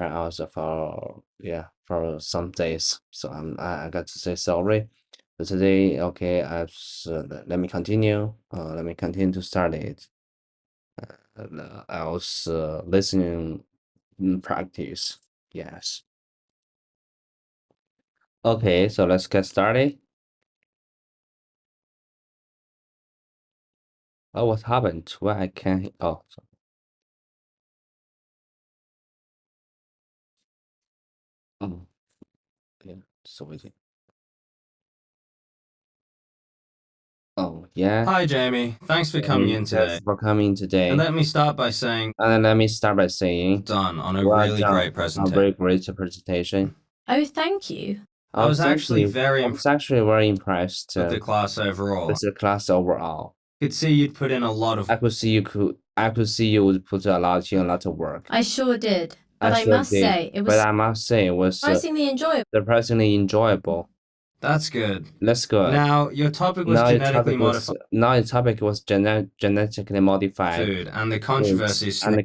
also for some days. So I got to say sorry. But today, okay, let me continue. Let me continue to start it. I was listening practice. Yes. Okay, so let's get started. Oh, what happened? Why I can't? Oh, oh, yeah. So waiting. Oh, yeah. Hi, Jamie. Thanks for coming in Thanks today. for coming today. And let me start by saying, Let me start by saying, done on a well really done great a presentation. very great presentation. Oh, thank you. I was actually very impressed with the class overall. with the class overall. Could see you'd put in a lot of. I could see you would put a lot of work. I sure did. But I I sure must did. say, it was But I must say, it was surprisingly enjoyable. That's good. That's good. Now, your topic was genetically modified Now the topic was genetically modified food and the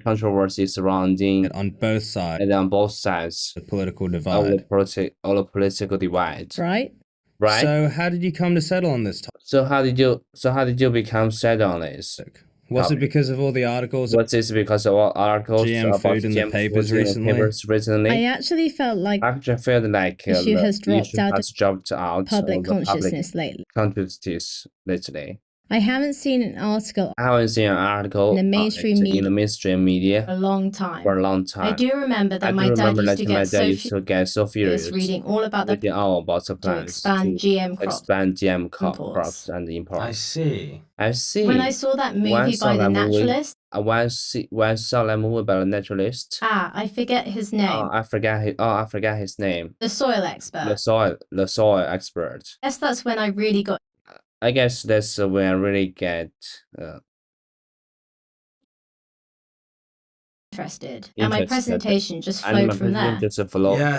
controversy surrounding it on both sides and on both sides the political of divide. the political divide. Right? Right. So, how did you come to settle on this topic? So how did you become set on this? Was it because of all the articles? Was this because of all articles GM about food in the GM papers food in the papers recently? I actually felt like I actually felt like the issue has dropped out of dropped out public of the public consciousness lately. consciousness lately. I haven't seen an article I haven't seen an article in the mainstream media for a long time. a long time. I do remember that my dad used to get so furious reading all about the the plans to expand GM crops and imports. I see. I see. When I saw that movie by the naturalist, when I saw that movie by the naturalist. I forget his name. I forget his name. The soil expert. The soil expert. Guess that's when I really got. I guess that's when I really get interested. And my presentation just flowed from there. Yes,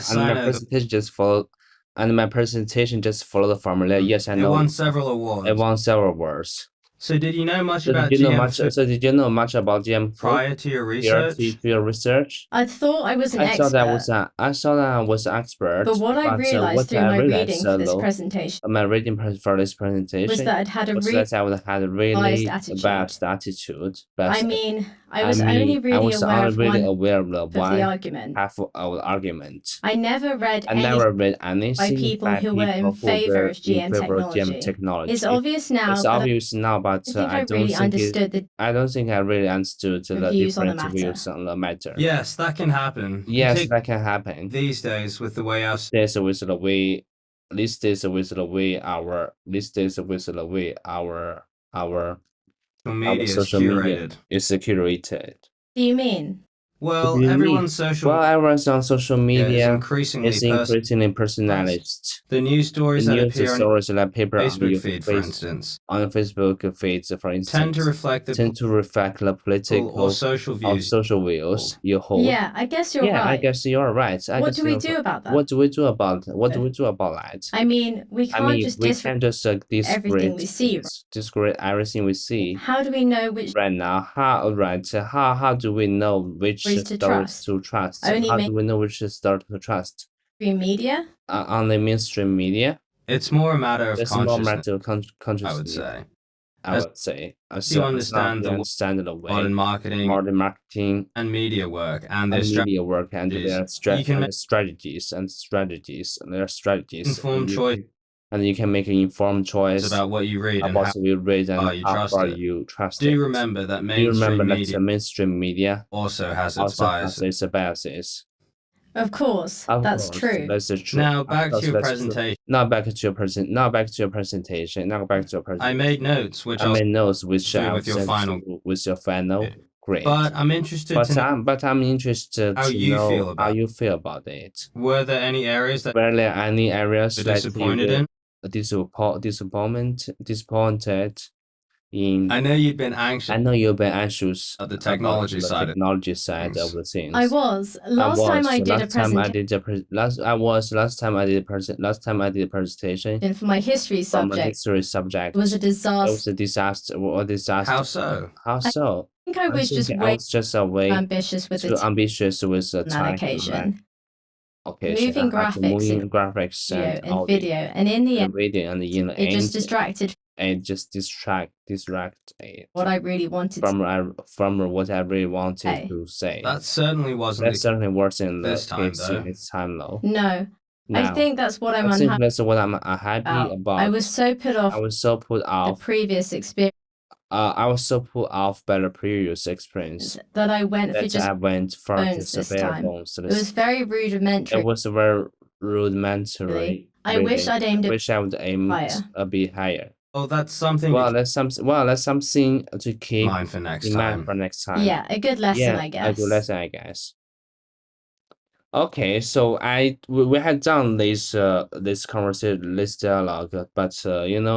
and my presentation just followed the formula. Yes, I know. It won several awards. It won several awards. So did you know much about GM food? So did you know much about GM food prior to your research? I thought I was an expert. I thought that I was an expert. But what I realized through my reading for this presentation, was that I'd had a really biased attitude. I mean, I was only really aware of the argument. Half of the argument. I never read anything by people who were in favor of GM technology. It's obvious now, but I don't think I really understood the different views on the matter. Yes, that can happen. Yes, that can happen. These days, with the way our social media is curated. Do you mean? Well, everyone's on social media is increasingly personalized. The news stories that appear on Facebook feed, for instance, on Facebook feeds, for instance, tend to reflect the political or social views you hold. Yeah, I guess you're right. I guess you're right. What do we do about that? What do we do about that? I mean, we can't just discredit everything we see. Discredit everything we see. How do we know which right now? How do we know which stories to trust? How do we know which story to trust? Media? On the mainstream media? It's more a matter of consciousness. I would say. You understand the way modern marketing and media work and their strategies and their strategies. Informed choice. And you can make an informed choice about what you read and how far you trust it. Do you remember that mainstream media also has its biases? Of course, that's true. Now back to your presentation. I made notes which I'll with your final grade. But I'm interested to know how you feel about it. Were there any areas that you're disappointed in? Disappointed in. I know you've been anxious at the technology side of the things. I was. Last time I did a presentation for my history subject. It was a disaster. How so? How so? think I was just I was just way ambitious with too ambitious with the on that time. occasion. Okay, so Moving I had to graphics move graphics and and and audio video, and in the and video, and in the it just end, distracted it just distract it what I really wanted to from what I really wanted say. to say. That certainly wasn't That the certainly wasn't the this time, case though. this time, though. No, I Now, think that's what I'm I think unhappy that's what I'm unhappy about. about. I was so put I off was so put the off. previous experience I was so put off by the previous experience that I went for that just I went for bones just this bare time. bones. It was very It rudimentary. was very rudimentary. I wish I'd aimed it Wish I would aim higher. a bit higher. Oh, that's something Well, that's something to keep mind for next in mind time. for next time. Yeah, a good lesson, Yeah, I a guess. good lesson, I guess. Okay, so we had done this conversation, this dialogue, but and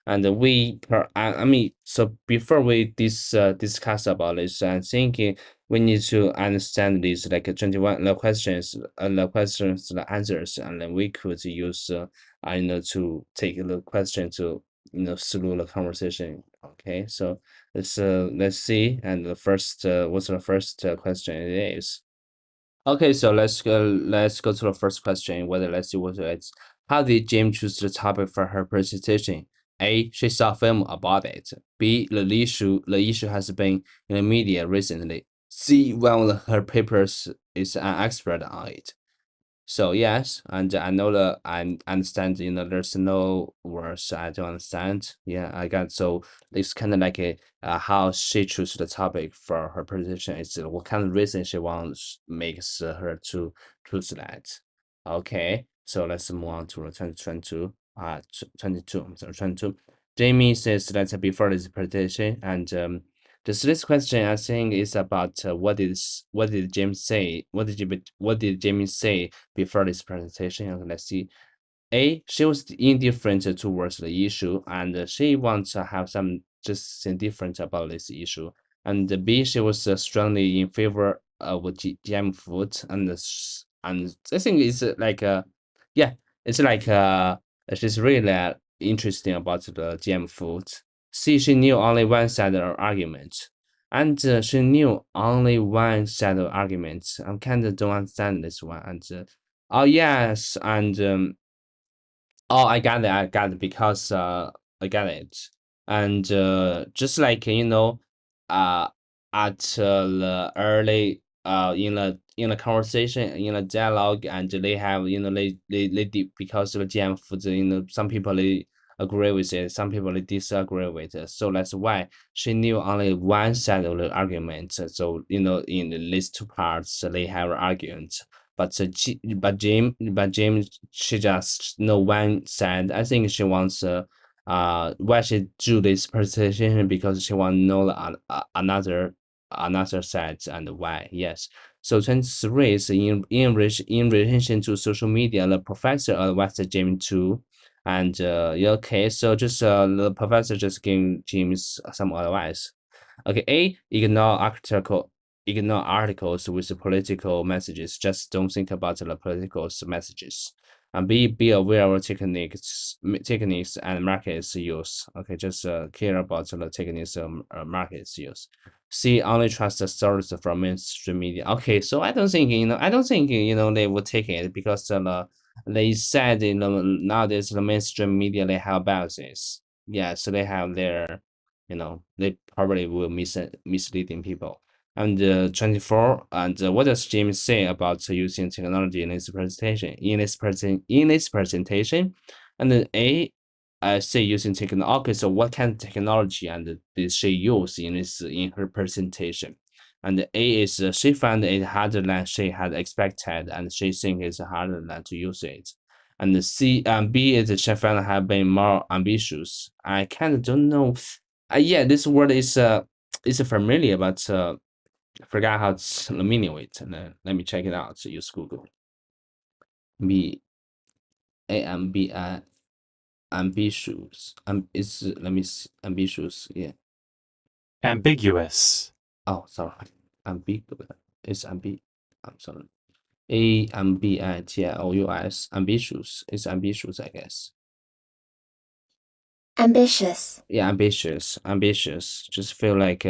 I mean, so before we discuss about this, I'm thinking we need to understand these like 21 the questions, the answers, and then we could use to take the question to through the conversation. Okay, so let's see, and the first what's the first question it is. Okay, so let's go to the first question. Whether let's see what it's. How did Jim choose the topic for her presentation? A. She saw film about it. B. The issue has been in the media recently. C. One of her papers is an expert on it. So yes, and I know that I understand. There's no words I don't understand. Yeah, I got so it's kind of like how she choose the topic for her presentation. It's what kind of reason she wants makes her to choose that. Okay, so let's move on to the 2022. 22. I'm sorry, 22. Jamie says that before this presentation, and this question I think is about what did James say? What did Jamie say before this presentation? Okay, let's see. A, she was indifferent towards the issue, and she wants to have some just indifferent about this issue. And B, she was strongly in favor of GM food, and I think it's yeah, it's she's really interesting about the GM food. C, she knew only one side of argument. And she knew only one side of argument. I kind of don't understand this one. And oh yes, and oh, I got it because I got it. And just like uh at the early in the conversation in the dialogue, and they have they did because of the GM for some people they agree with it, some people they disagree with it. So that's why she knew only one side of the argument. So in these two parts they have an argument. But James, she just know one side. I think she wants why she do this presentation because she want to know another side and why. Yes. So 23 is in relation to social media. The professor advised James to, and yeah, okay. So just the professor just gave James some advice. Okay, A, ignore articles with political messages. Just don't think about the political messages. And B, be aware of techniques and markets use. Okay, just care about the techniques markets use. C, only trust the stories from mainstream media. Okay, so I don't think they would take it because they said nowadays the mainstream media they have biases. Yeah, so they have their they probably will misleading people. And 24, and what does James say about using technology in his presentation? In his presentation, and then A, say using technology. Okay, so what kind of technology and did she use in her presentation? And A is she found it harder than she had expected, and she think it's harder than to use it. And the C and B is she found have been more ambitious. I kind of don't know. Yeah, this word is familiar, but I forgot how to mean it. And let me check it out. So use Google. B A M B I ambitious. It's let me see, ambitious. Yeah. Ambiguous. Oh, sorry. Ambiguous. It's I'm sorry. Ambitious. Ambitious. It's ambitious, I guess. Ambitious. Yeah, ambitious. Ambitious. Just feel like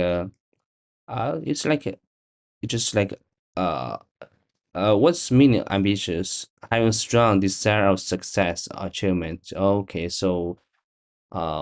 It's like it's just like uh what's meaning ambitious? Having strong desire of success, achievement. Okay, so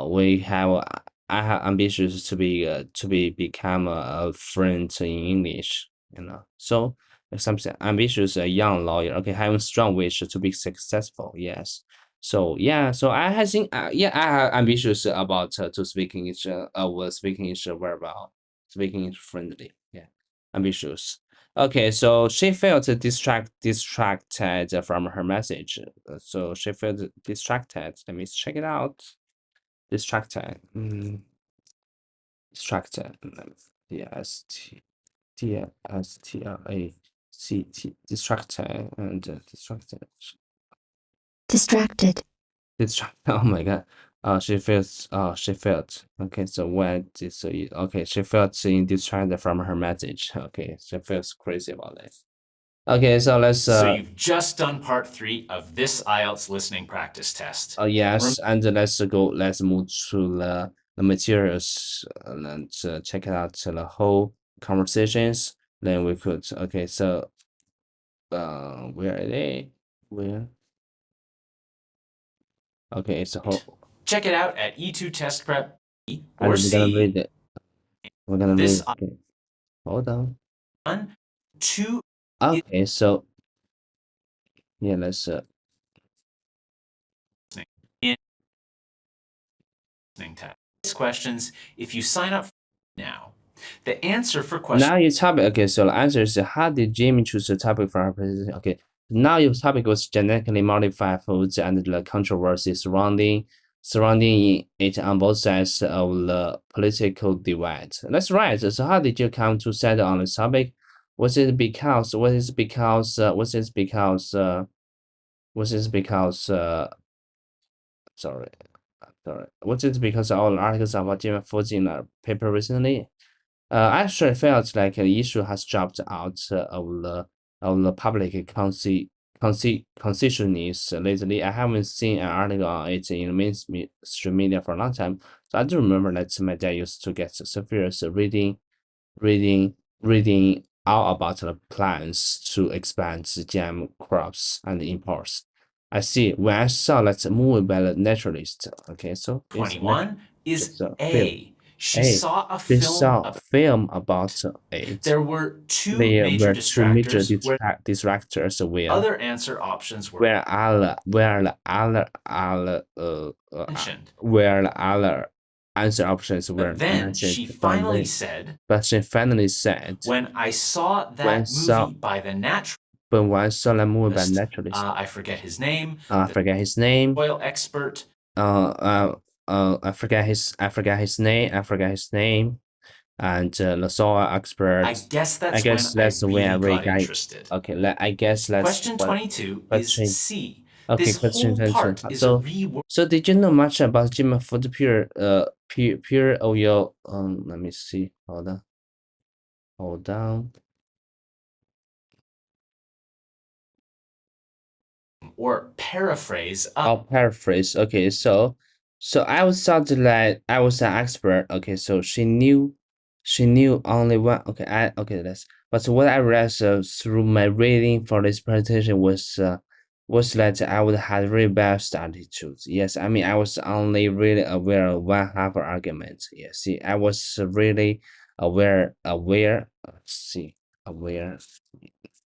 we have I have ambitions to become a friend in English, you know. So something ambitious, a young lawyer. Okay, having strong wish to be successful. Yes. So yeah, so I think yeah, I have ambitious about to speak English. Was speaking English very well, speaking English friendly. Yeah, ambitious. Okay, so she felt distracted from her message. So she felt distracted. Let me check it out. Distracted. Distracted. D-S-T-R-A-C-T. Distracted and distracted. Distracted. Distracted. Oh my god. She feels. She felt. Okay, so when this. So okay, she felt in distracted from her message. Okay, she feels crazy about this. Okay, so let's. So you've just done part 3 of this IELTS listening practice test. Yes, and let's go. Let's move to the materials and check out the whole conversations. Then we could. Okay, so where are they? Where? Okay, it's a whole. Check it out at E2 Test Prep And or we're gonna read C. it. We're gonna read. This Okay, hold on. 1, 2 Okay, so yeah, let's. in listening test. Questions if you sign up now. The answer for question Now your topic. Okay, so the answer is how did Jamie choose the topic for our presentation? Okay, now your topic was genetically modified foods and the controversy surrounding it on both sides of the political divide. That's right. So how did you come to settle on this topic? Was it because? Was it because? Was it because? Was it because? Sorry, sorry. Was it because all the articles about GM foods in a paper recently? I actually felt like the issue has dropped out of the public consciousness lately. I haven't seen an article on it in the mainstream media for a long time. So I do remember that my dad used to get severe reading reading all about the plans to expand the GM crops and imports. I see. When I saw that movie by the naturalist, okay, so it's 21 is it's a film. A. She Hey, saw a they film saw a about film about it. there were 2 There major were two major distractors where distractors other answer options were where the mentioned. where the other answer options were But then mentioned, she finally said, but she finally said, when I saw when that saw movie by the naturalist, but when I saw the movie by naturalist, I forget his name, I the forget his name, oil expert, I forget his name, and the soil expert. I guess I that's guess when I that's when I really really got got interested. okay. I guess that's Question what 22 is question. C. Okay, This question whole 22. part is a So, reword. so did you know much about Jim Food pure oil? Let me see. Hold on. Or paraphrase. I'll paraphrase. Okay, so I was something like I was an expert. Okay, so she knew only one. Okay, but what I read through my reading for this presentation was that I would have really bad attitudes. Yes, I mean I was only really aware of one half argument. Yes, see, I was really aware. See, aware.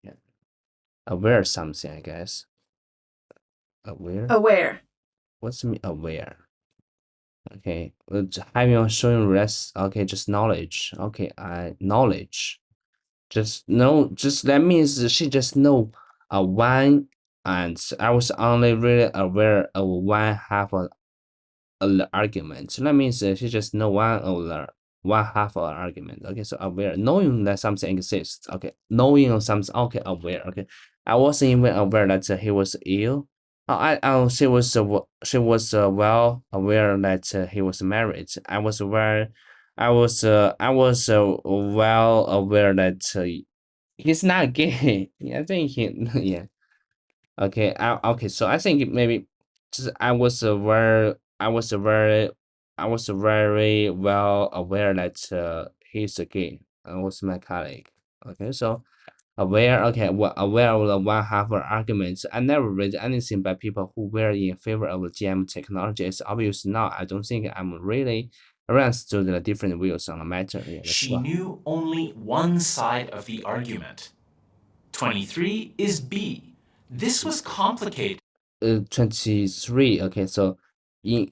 Yeah, aware of something. I guess aware. Aware. What's me aware? Okay, having showing rest. Okay, just knowledge. Okay, I knowledge. Just know. Just that means she just know one, and I was only really aware of one half of the argument. So that means she just know one half of the argument. Okay, so aware, knowing that something exists. Okay, knowing of something. Okay, aware. Okay, I wasn't even aware that he was ill. She was well aware that he was married. I was well aware that he's not gay. Yeah, I think he yeah. Okay, okay. So I think maybe just I was very well aware that he's a gay. was my colleague. Okay, so aware of the one half arguments. I never read anything by people who were in favor of the GM technology. It's obvious now. I don't think I'm really understood the different views on the matter. Yeah, She knew only one side of the argument. 23 is B. This was complicated. 23. Okay, so in